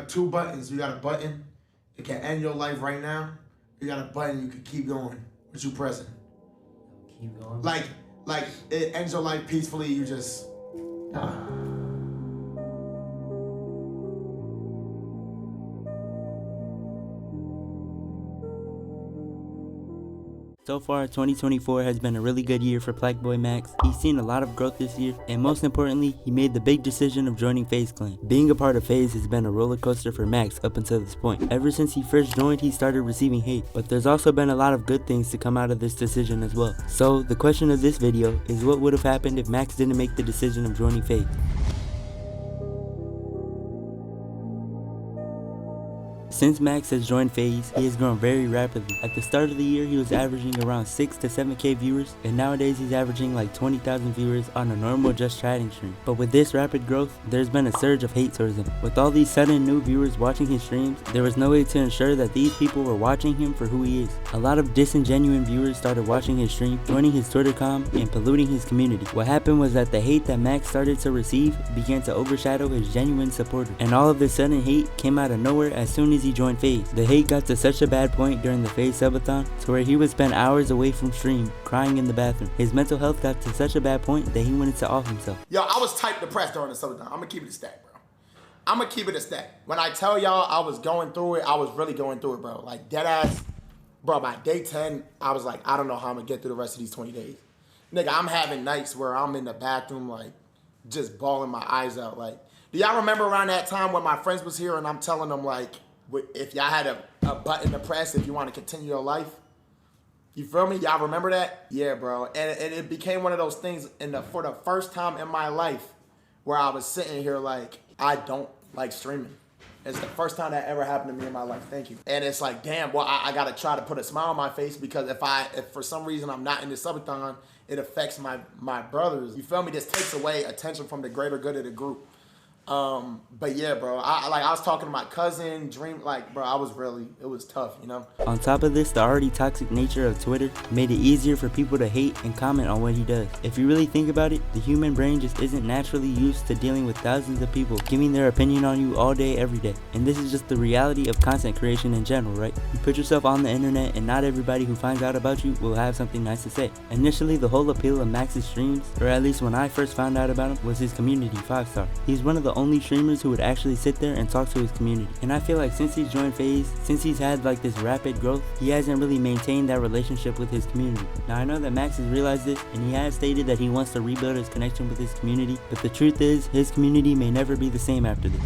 got 2 buttons. You got a button, it can end your life right now. You got a button, you can keep going. What you pressing? Keep going? Like it ends your life peacefully, you just... So far, 2024 has been a really good year for Plaqueboymax. He's seen a lot of growth this year, and most importantly, he made the big decision of joining FaZe Clan. Being a part of FaZe has been a roller coaster for Max up until this point. Ever since he first joined, he started receiving hate, but there's also been a lot of good things to come out of this decision as well. So, the question of this video is what would have happened if Max didn't make the decision of joining FaZe? Since Max has joined FaZe, he has grown very rapidly. At the start of the year, he was averaging around 6 to 7k viewers, and nowadays he's averaging like 20,000 viewers on a normal just chatting stream. But with this rapid growth, there's been a surge of hate towards him. With all these sudden new viewers watching his streams, there was no way to ensure that these people were watching him for who he is. A lot of disingenuous viewers started watching his stream, joining his Twitter com, and polluting his community. What happened was that the hate that Max started to receive began to overshadow his genuine supporters, and all of this sudden hate came out of nowhere as soon as he joined FaZe. The hate got to such a bad point during the FaZe subathon to where he would spend hours away from stream crying in the bathroom. His mental health got to such a bad point that he wanted to off himself. Yo, I was type depressed during the subathon. I'm gonna keep it a stack, bro. I'm gonna keep it a stack. When I tell y'all I was going through it, I was really going through it, bro. Like dead ass, bro. By day 10, I was like, I don't know how I'm gonna get through the rest of these 20 days. Nigga, I'm having nights where I'm in the bathroom like just bawling my eyes out. Like, do y'all remember around that time when my friends was here and I'm telling them like, if y'all had a button to press if you want to continue your life? You feel me? Y'all remember that? Yeah, bro. And it became one of those things for the first time in my life where I was sitting here like, I don't like streaming. It's the first time that ever happened to me in my life. Thank you. And it's like, damn, well, I got to try to put a smile on my face because if for some reason I'm not in the subathon, it affects my brothers. You feel me? This takes away attention from the greater good of the group. But yeah, bro, I was talking to my cousin, bro, it was tough, you know? On top of this, the already toxic nature of Twitter made it easier for people to hate and comment on what he does. If you really think about it, the human brain just isn't naturally used to dealing with thousands of people giving their opinion on you all day, every day. And this is just the reality of content creation in general, right? You put yourself on the internet and not everybody who finds out about you will have something nice to say. Initially, the whole appeal of Max's streams, or at least when I first found out about him, was his community 5-star. He's one of the only streamers who would actually sit there and talk to his community. And I feel like since he's joined FaZe, since he's had like this rapid growth, he hasn't really maintained that relationship with his community. Now I know that Max has realized this and he has stated that he wants to rebuild his connection with his community, but the truth is his community may never be the same after this.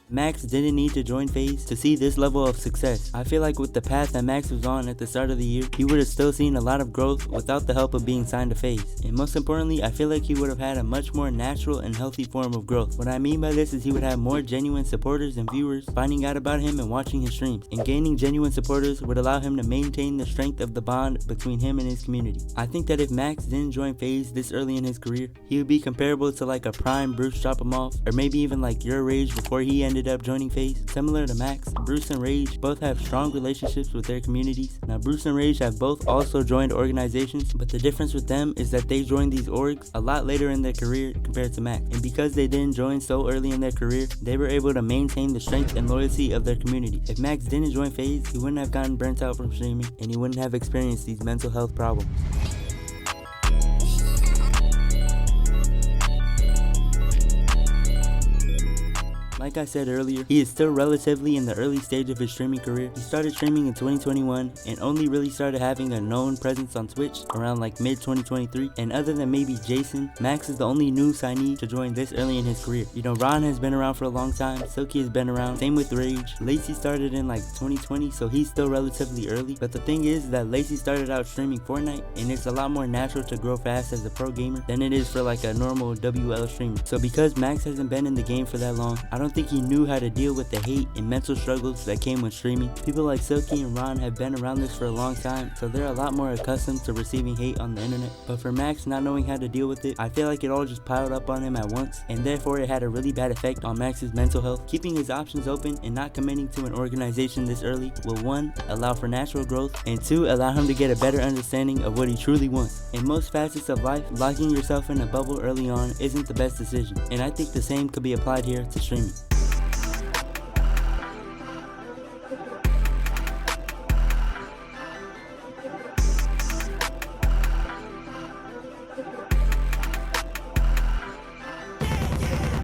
Max didn't need to join FaZe to see this level of success. I feel like with the path that Max was on at the start of the year, he would have still seen a lot of growth without the help of being signed to FaZe. And most importantly, I feel like he would have had a much more natural and healthy form of growth. What I mean by this is he would have more genuine supporters and viewers finding out about him and watching his streams. And gaining genuine supporters would allow him to maintain the strength of the bond between him and his community. I think that if Max didn't join FaZe this early in his career, he would be comparable to like a prime Bruce Dropomoff, or maybe even like yourrage before he ended up joining FaZe. Similar to Max, Bruce and Rage both have strong relationships with their communities. Now Bruce and Rage have both also joined organizations, but the difference with them is that they joined these orgs a lot later in their career compared to Max. And because they didn't join so early in their career, they were able to maintain the strength and loyalty of their community. If Max didn't join FaZe, he wouldn't have gotten burnt out from streaming, and he wouldn't have experienced these mental health problems. Like I said earlier, he is still relatively in the early stage of his streaming career. He started streaming in 2021 and only really started having a known presence on Twitch around like mid 2023. And other than maybe Jason, Max is the only new signee to join this early in his career. You know, Ron has been around for a long time, Silky has been around, same with Rage. Lacy started in like 2020, so he's still relatively early. But the thing is that Lacy started out streaming Fortnite, and it's a lot more natural to grow fast as a pro gamer than it is for like a normal WL streamer. So because Max hasn't been in the game for that long, I don't think think he knew how to deal with the hate and mental struggles that came with streaming. People like Silky and Ron have been around this for a long time, so they're a lot more accustomed to receiving hate on the internet. But for Max not knowing how to deal with it, I feel like it all just piled up on him at once, and therefore it had a really bad effect on Max's mental health. Keeping his options open and not committing to an organization this early will 1. Allow for natural growth, and 2. Allow him to get a better understanding of what he truly wants. In most facets of life, locking yourself in a bubble early on isn't the best decision, and I think the same could be applied here to streaming.